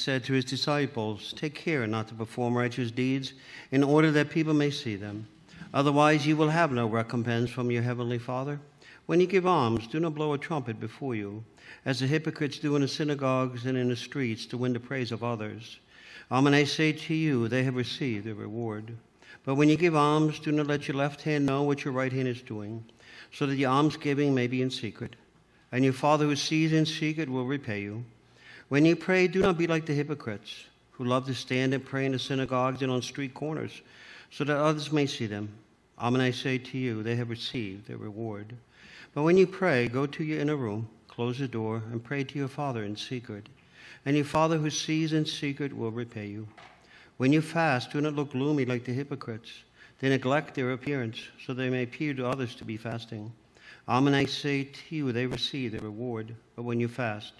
said to his disciples, "Take care not to perform righteous deeds in order that people may see them. Otherwise you will have no recompense from your heavenly Father. When you give alms, do not blow a trumpet before you, as the hypocrites do in the synagogues and in the streets to win the praise of others. Amen, I say to you, they have received their reward. But when you give alms, do not let your left hand know what your right hand is doing, so that your almsgiving may be in secret. And your Father who sees in secret will repay you. When you pray, do not be like the hypocrites, who love to stand and pray in the synagogues and on street corners, so that others may see them. Amen, I say to you, they have received their reward. But when you pray, go to your inner room, close the door, and pray to your Father in secret. And your Father who sees in secret will repay you. When you fast, do not look gloomy like the hypocrites. They neglect their appearance, so they may appear to others to be fasting. Amen, I say to you, they receive their reward. But when you fast,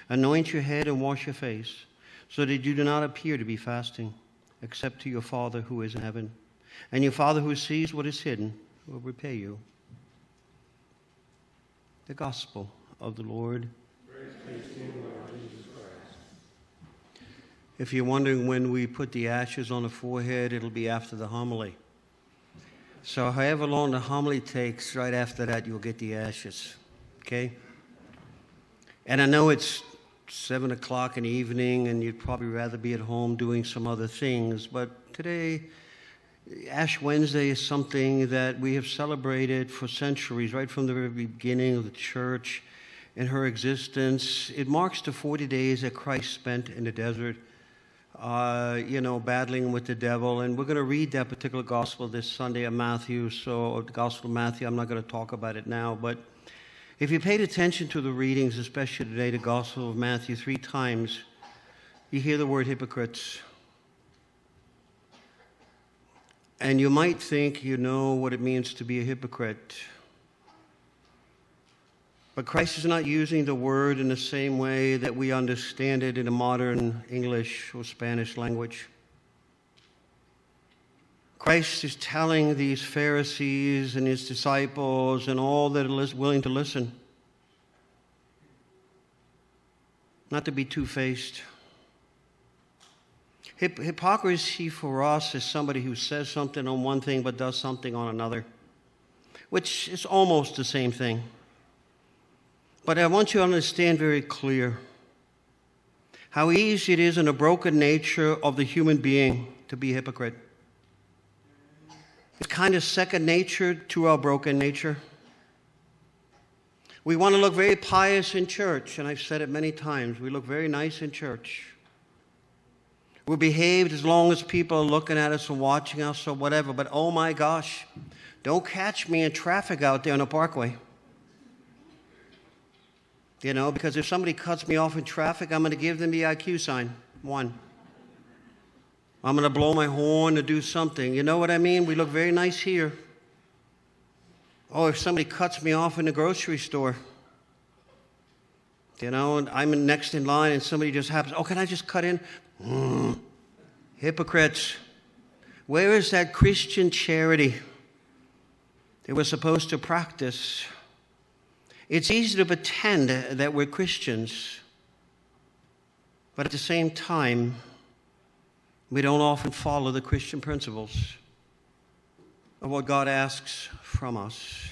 anoint your head and wash your face, so that you do not appear to be fasting, except to your Father who is in heaven. And your Father who sees what is hidden will repay you." The Gospel of the Lord. Praise to you, Lord Jesus Christ. If you're wondering when we put the ashes on the forehead, it'll be after the homily. So however long the homily takes, right after that, you'll get the ashes. Okay? And I know it's 7 o'clock in the evening, and you'd probably rather be at home doing some other things, but today, Ash Wednesday is something that we have celebrated for centuries, right from the very beginning of the church and her existence. It marks the 40 days that Christ spent in the desert, battling with the devil. And we're going to read that particular gospel this Sunday of Matthew. So the Gospel of Matthew, I'm not going to talk about it now. But if you paid attention to the readings, especially today, the Gospel of Matthew, 3 times, you hear the word hypocrites. And you might think you know what it means to be a hypocrite. But Christ is not using the word in the same way that we understand it in the modern English or Spanish language. Christ is telling these Pharisees and his disciples and all that are willing to listen not to be two-faced. Hypocrisy for us is somebody who says something on one thing but does something on another, which is almost the same thing. But I want you to understand very clear how easy it is in the broken nature of the human being to be a hypocrite. It's kind of second nature to our broken nature. We want to look very pious in church, and I've said it many times. We look very nice in church. We're behaved as long as people are looking at us and watching us or whatever, but oh my gosh, don't catch me in traffic out there on the parkway. Because if somebody cuts me off in traffic, I'm going to give them the IQ sign, 1. I'm going to blow my horn to do something. You know what I mean? We look very nice here. Oh, if somebody cuts me off in the grocery store, and I'm next in line and somebody just happens, oh, can I just cut in? Hypocrites. Where is that Christian charity that we're supposed to practice? It's easy to pretend that we're Christians, but at the same time, we don't often follow the Christian principles of what God asks from us.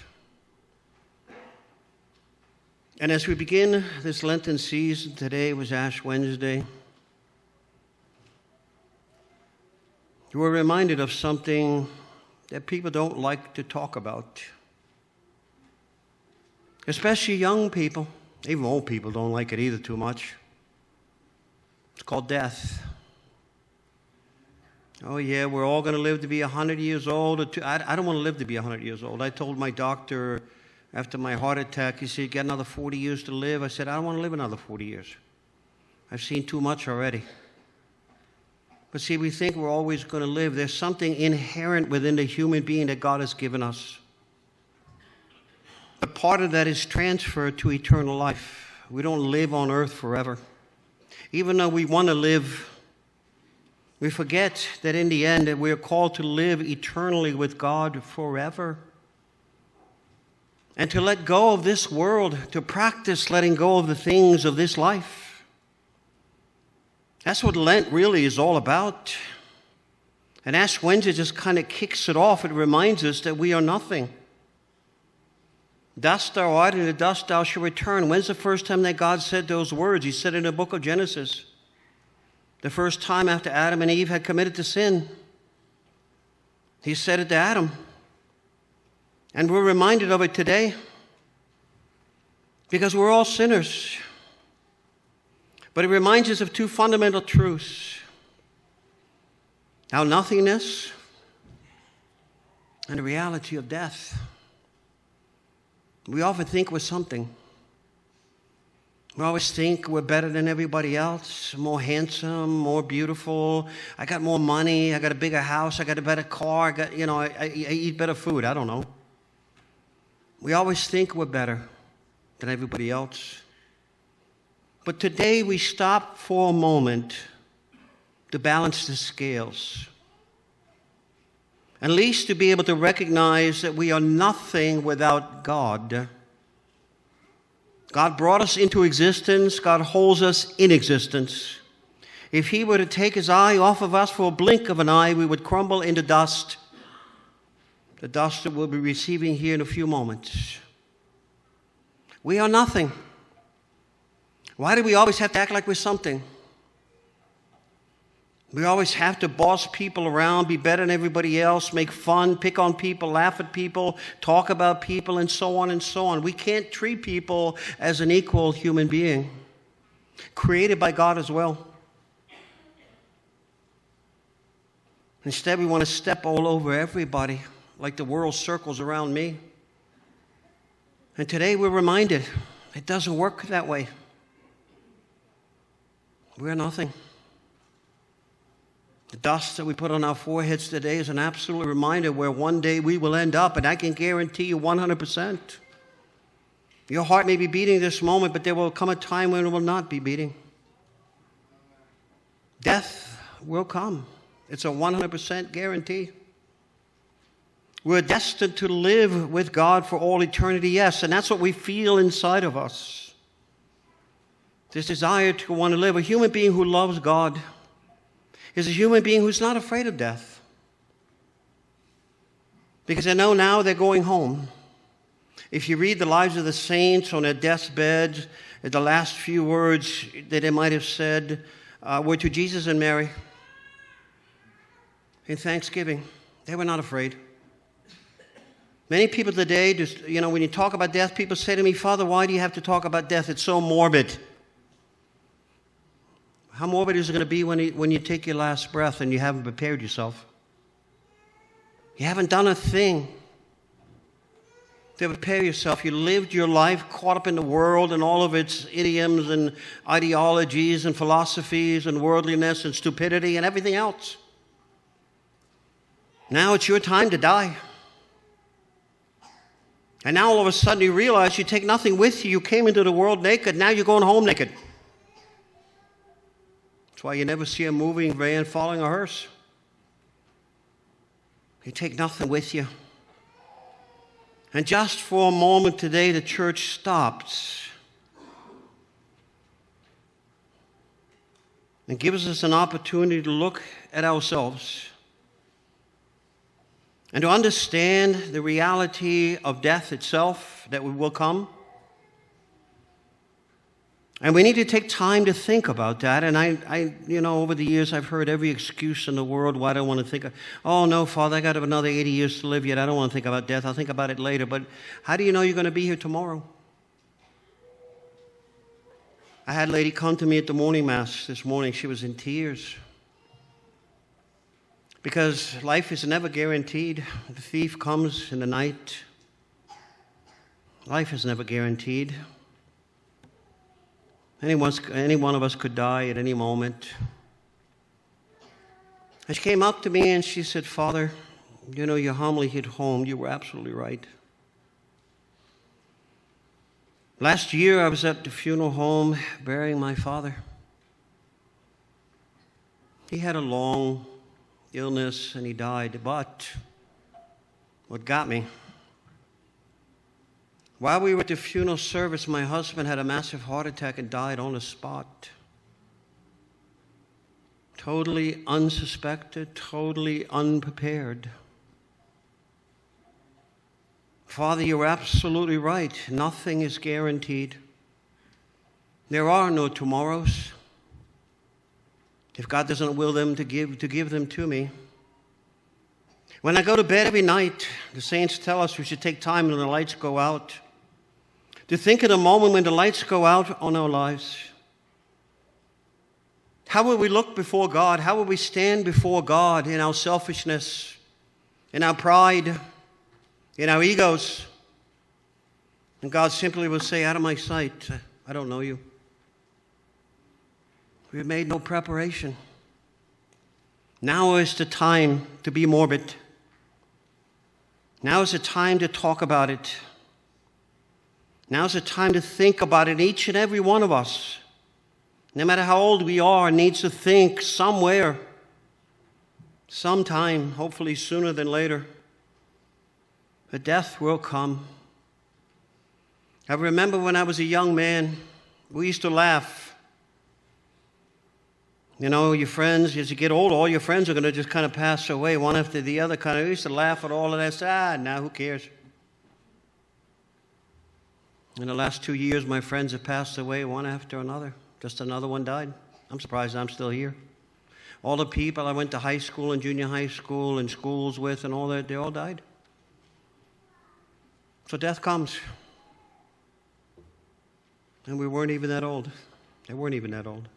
And as we begin this Lenten season, today was Ash Wednesday, we're reminded of something that people don't like to talk about. Especially young people. Even old people don't like it either too much. It's called death. Oh yeah, we're all going to live to be 100 years old. I don't want to live to be 100 years old. I told my doctor after my heart attack, he said, "You got another 40 years to live." I said, "I don't want to live another 40 years. I've seen too much already." But see, we think we're always going to live. There's something inherent within the human being that God has given us. But part of that is transferred to eternal life. We don't live on earth forever. Even though we want to live, we forget that in the end that we are called to live eternally with God forever. And to let go of this world, to practice letting go of the things of this life. That's what Lent really is all about. And Ash Wednesday just kind of kicks it off. It reminds us that we are nothing. Dust thou art, and to dust thou shalt return. When's the first time that God said those words? He said it in the book of Genesis. The first time after Adam and Eve had committed the sin. He said it to Adam. And we're reminded of it today. Because we're all sinners. But it reminds us of two fundamental truths. Our nothingness and the reality of death. We often think we're something. We always think we're better than everybody else, more handsome, more beautiful. I got more money. I got a bigger house. I got a better car. I eat better food. I don't know. We always think we're better than everybody else. But today we stop for a moment to balance the scales. At least to be able to recognize that we are nothing without God. God brought us into existence. God holds us in existence. If He were to take His eye off of us for a blink of an eye, we would crumble into dust. The dust that we'll be receiving here in a few moments. We are nothing. Why do we always have to act like we're something? We always have to boss people around, be better than everybody else, make fun, pick on people, laugh at people, talk about people, and so on and so on. We can't treat people as an equal human being, created by God as well. Instead, we want to step all over everybody, like the world circles around me. And today we're reminded it doesn't work that way. We're nothing. The dust that we put on our foreheads today is an absolute reminder where one day we will end up, and I can guarantee you 100%. Your heart may be beating this moment, but there will come a time when it will not be beating. Death will come. It's a 100% guarantee. We're destined to live with God for all eternity, yes, and that's what we feel inside of us. This desire to want to live. A human being who loves God is a human being who's not afraid of death. Because they know now they're going home. If you read the lives of the saints on their deathbed, the last few words that they might have said were to Jesus and Mary in thanksgiving. They were not afraid. Many people today, just, when you talk about death, people say to me, Father, why do you have to talk about death? It's so morbid. How morbid is it going to be when you take your last breath and you haven't prepared yourself? You haven't done a thing to prepare yourself. You lived your life caught up in the world and all of its idioms and ideologies and philosophies and worldliness and stupidity and everything else. Now it's your time to die. And now all of a sudden you realize you take nothing with you. You came into the world naked. Now you're going home naked. That's why you never see a moving van following a hearse. You take nothing with you. And just for a moment today, the church stops and gives us an opportunity to look at ourselves and to understand the reality of death itself that will come. And we need to take time to think about that. And I over the years, I've heard every excuse in the world why I don't want to think oh, no, Father, I got another 80 years to live yet. I don't want to think about death. I'll think about it later. But how do you know you're going to be here tomorrow? I had a lady come to me at the morning mass this morning. She was in tears. Because life is never guaranteed. The thief comes in the night. Life is never guaranteed. Any one of us could die at any moment. And she came up to me and she said, Father, your homily hit home. You were absolutely right. Last year I was at the funeral home burying my father. He had a long illness and he died. But what got me, while we were at the funeral service, my husband had a massive heart attack and died on the spot. totally unsuspected, totally unprepared. Father, you're absolutely right. Nothing is guaranteed. There are no tomorrows. If God doesn't will them to give them to me. When I go to bed every night, the saints tell us we should take time when the lights go out to think of the moment when the lights go out on our lives. How will we look before God? How will we stand before God in our selfishness, in our pride, in our egos? And God simply will say, out of my sight, I don't know you. We've made no preparation. Now is the time to be morbid. Now is the time to talk about it. Now is the time to think about it. Each and every one of us, no matter how old we are, needs to think somewhere, sometime, hopefully sooner than later, that death will come. I remember when I was a young man, we used to laugh. You know, your friends, as you get older, all your friends are going to just kind of pass away, one after the other. We used to laugh at all of that. Now who cares? In the last 2 years, my friends have passed away, one after another. Just another one died. I'm surprised I'm still here. All the people I went to high school and junior high school and schools with and all that, they all died. So death comes. And we weren't even that old. They weren't even that old.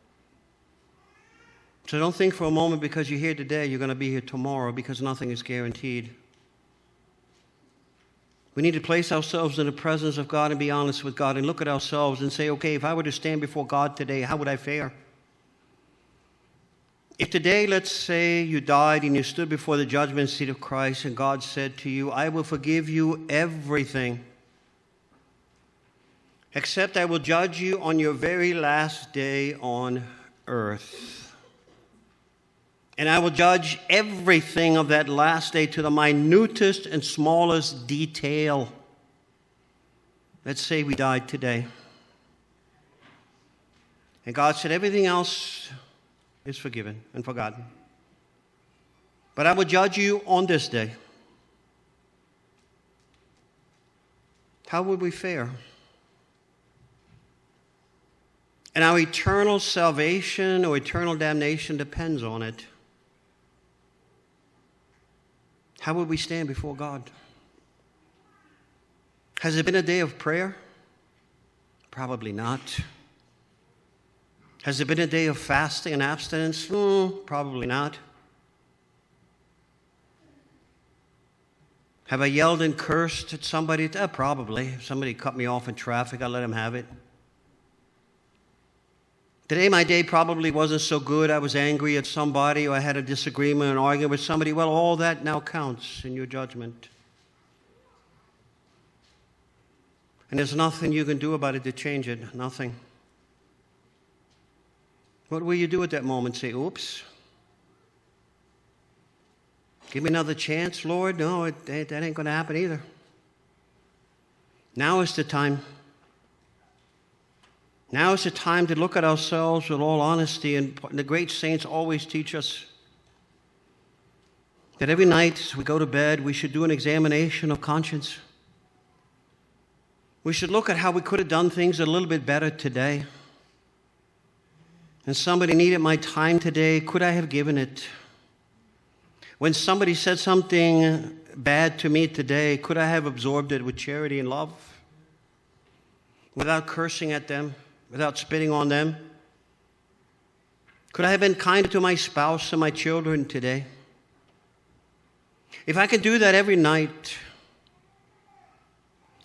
So don't think for a moment because you're here today, you're going to be here tomorrow, because nothing is guaranteed. We need to place ourselves in the presence of God and be honest with God and look at ourselves and say, okay, if I were to stand before God today, how would I fare? If today, let's say you died and you stood before the judgment seat of Christ and God said to you, I will forgive you everything, except I will judge you on your very last day on earth. And I will judge everything of that last day to the minutest and smallest detail. Let's say we died today. And God said everything else is forgiven and forgotten. But I will judge you on this day. How would we fare? And our eternal salvation or eternal damnation depends on it. How would we stand before God? Has it been a day of prayer? Probably not. Has it been a day of fasting and abstinence? Probably not. Have I yelled and cursed at somebody? Probably. If somebody cut me off in traffic, I let them have it. Today, my day probably wasn't so good. I was angry at somebody, or I had a disagreement, an argument with somebody. Well, all that now counts in your judgment. And there's nothing you can do about it to change it. Nothing. What will you do at that moment? Say, oops. Give me another chance, Lord? No, that ain't going to happen either. Now is the time. Now is the time to look at ourselves with all honesty, and the great saints always teach us that every night as we go to bed, we should do an examination of conscience. We should look at how we could have done things a little bit better today. And somebody needed my time today, could I have given it? When somebody said something bad to me today, could I have absorbed it with charity and love? Without cursing at them? Without spitting on them? Could I have been kinder to my spouse and my children today? If I could do that every night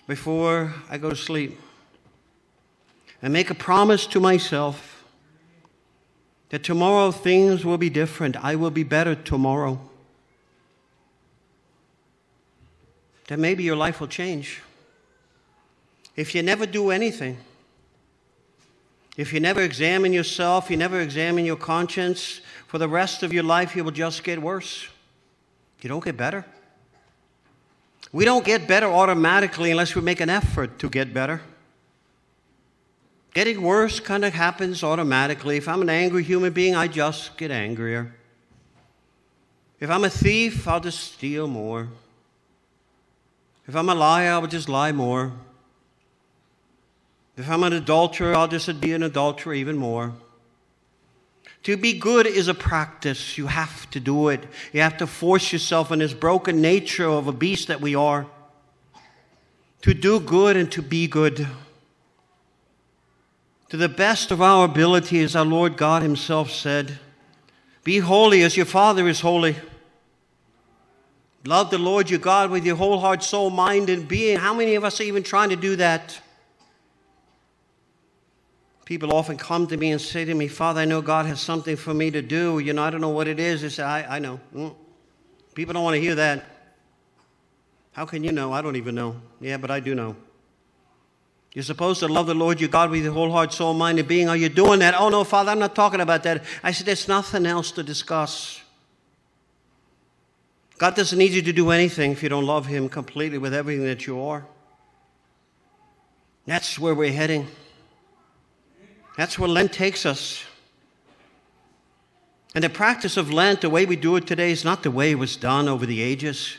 before I go to sleep and make a promise to myself that tomorrow things will be different, I will be better tomorrow, then maybe your life will change. If you never do anything, if you never examine yourself, you never examine your conscience, for the rest of your life you will just get worse. You don't get better. We don't get better automatically unless we make an effort to get better. Getting worse kind of happens automatically. If I'm an angry human being, I just get angrier. If I'm a thief, I'll just steal more. If I'm a liar, I'll just lie more. If I'm an adulterer, I'll just be an adulterer even more. To be good is a practice. You have to do it. You have to force yourself in this broken nature of a beast that we are to do good and to be good. To the best of our ability, as our Lord God himself said, be holy as your Father is holy. Love the Lord your God with your whole heart, soul, mind, and being. How many of us are even trying to do that? People often come to me and say to me, Father, I know God has something for me to do. I don't know what it is. They say, I know. People don't want to hear that. How can you know? I don't even know. Yeah, but I do know. You're supposed to love the Lord your God with your whole heart, soul, mind, and being. Are you doing that? Oh, no, Father, I'm not talking about that. I said, there's nothing else to discuss. God doesn't need you to do anything if you don't love him completely with everything that you are. That's where we're heading. That's where Lent takes us. And the practice of Lent, the way we do it today, is not the way it was done over the ages.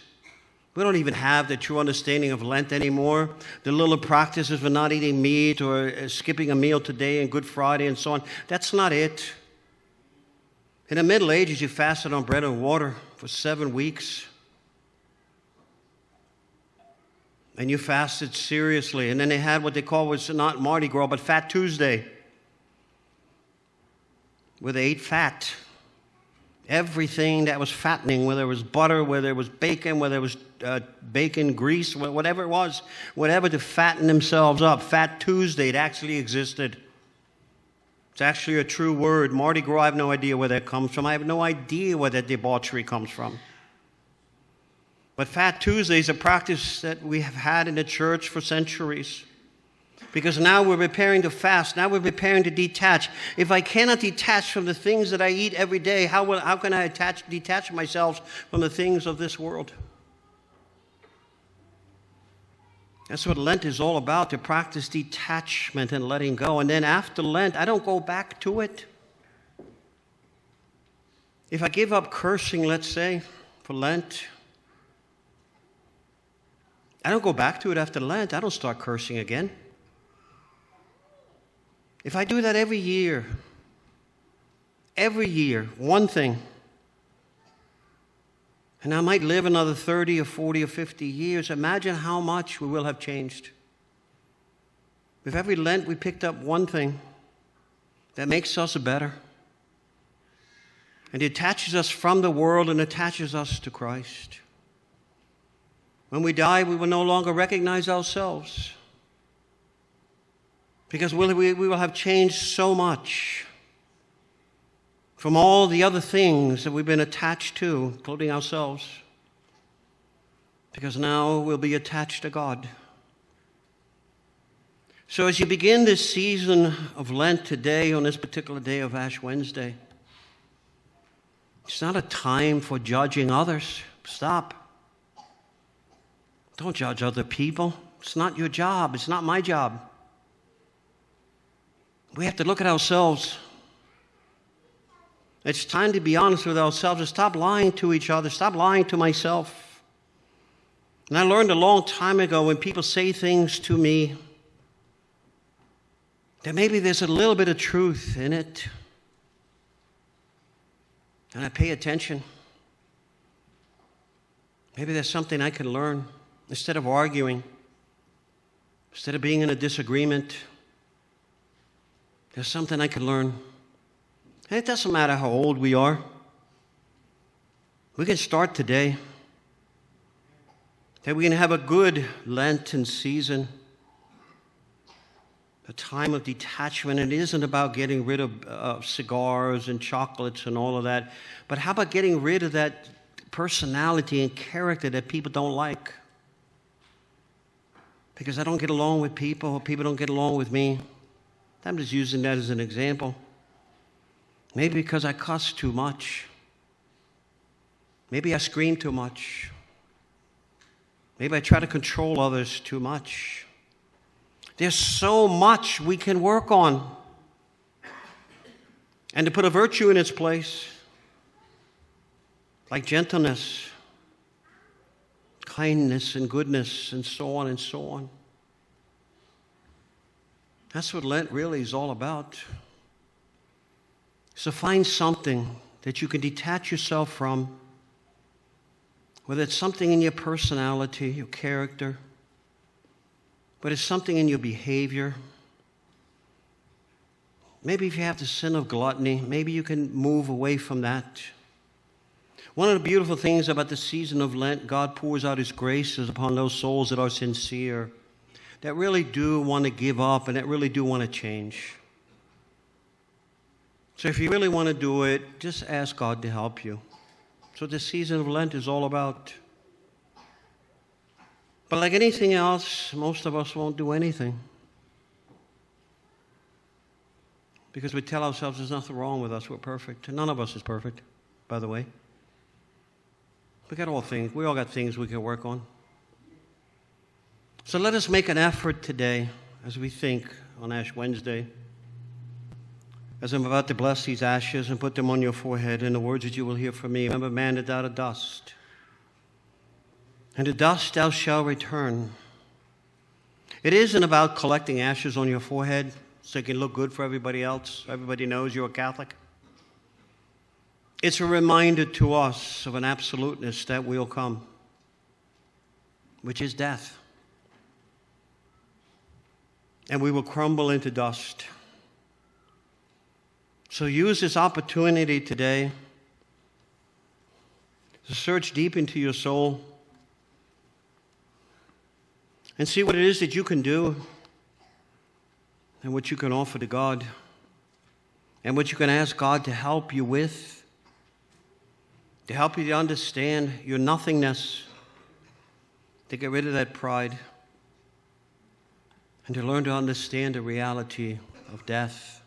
We don't even have the true understanding of Lent anymore. The little practices of not eating meat or skipping a meal today and Good Friday and so on, that's not it. In the Middle Ages, you fasted on bread and water for 7 weeks. And you fasted seriously. And then they had what they call was not Mardi Gras, but Fat Tuesday, where they ate fat. Everything that was fattening, whether it was butter, whether it was bacon, whether it was bacon grease, whatever it was, whatever to fatten themselves up. Fat Tuesday, it actually existed. It's actually a true word. Mardi Gras, I have no idea where that comes from. I have no idea where that debauchery comes from. But Fat Tuesday is a practice that we have had in the church for centuries. Because now we're preparing to fast. Now we're preparing to detach. If I cannot detach from the things that I eat every day, how can I detach myself from the things of this world? That's what Lent is all about, to practice detachment and letting go. And then after Lent, I don't go back to it. If I give up cursing, let's say, for Lent, I don't go back to it after Lent. I don't start cursing again. If I do that every year, one thing, and I might live another 30 or 40 or 50 years, imagine how much we will have changed. If every Lent we picked up one thing that makes us better and detaches us from the world and attaches us to Christ. When we die, we will no longer recognize ourselves, because we will have changed so much from all the other things that we've been attached to, including ourselves, because now we'll be attached to God. So as you begin this season of Lent today, on this particular day of Ash Wednesday, it's not a time for judging others. Stop. Don't judge other people. It's not your job. It's not my job. We have to look at ourselves. It's time to be honest with ourselves and stop lying to each other. Stop lying to myself. And I learned a long time ago, when people say things to me, that maybe there's a little bit of truth in it. And I pay attention. Maybe there's something I can learn. Instead of arguing, instead of being in a disagreement, there's something I can learn. And it doesn't matter how old we are. We can start today. That we can have a good Lenten season, a time of detachment. It isn't about getting rid of cigars and chocolates and all of that, but how about getting rid of that personality and character that people don't like? Because I don't get along with people, or people don't get along with me. I'm just using that as an example. Maybe because I cuss too much. Maybe I scream too much. Maybe I try to control others too much. There's so much we can work on. And to put a virtue in its place, like gentleness, kindness, and goodness, and so on and so on. That's what Lent really is all about. So find something that you can detach yourself from, whether it's something in your personality, your character, but it's something in your behavior. Maybe if you have the sin of gluttony, maybe you can move away from that. One of the beautiful things about the season of Lent, God pours out His graces upon those souls that are sincere, that really do want to give up and that really do want to change. So if you really want to do it, just ask God to help you. That's what the season of Lent is all about. But like anything else, most of us won't do anything. Because we tell ourselves there's nothing wrong with us, we're perfect. None of us is perfect, by the way. We all got things we can work on. So let us make an effort today as we think on Ash Wednesday. As I'm about to bless these ashes and put them on your forehead in the words that you will hear from me, remember, man is out of dust, and to dust thou shalt return. It isn't about collecting ashes on your forehead so you can look good for everybody else. Everybody knows you're a Catholic. It's a reminder to us of an absoluteness that will come, which is death. And we will crumble into dust. So use this opportunity today to search deep into your soul and see what it is that you can do and what you can offer to God and what you can ask God to help you with, to help you to understand your nothingness, to get rid of that pride, and to learn to understand the reality of death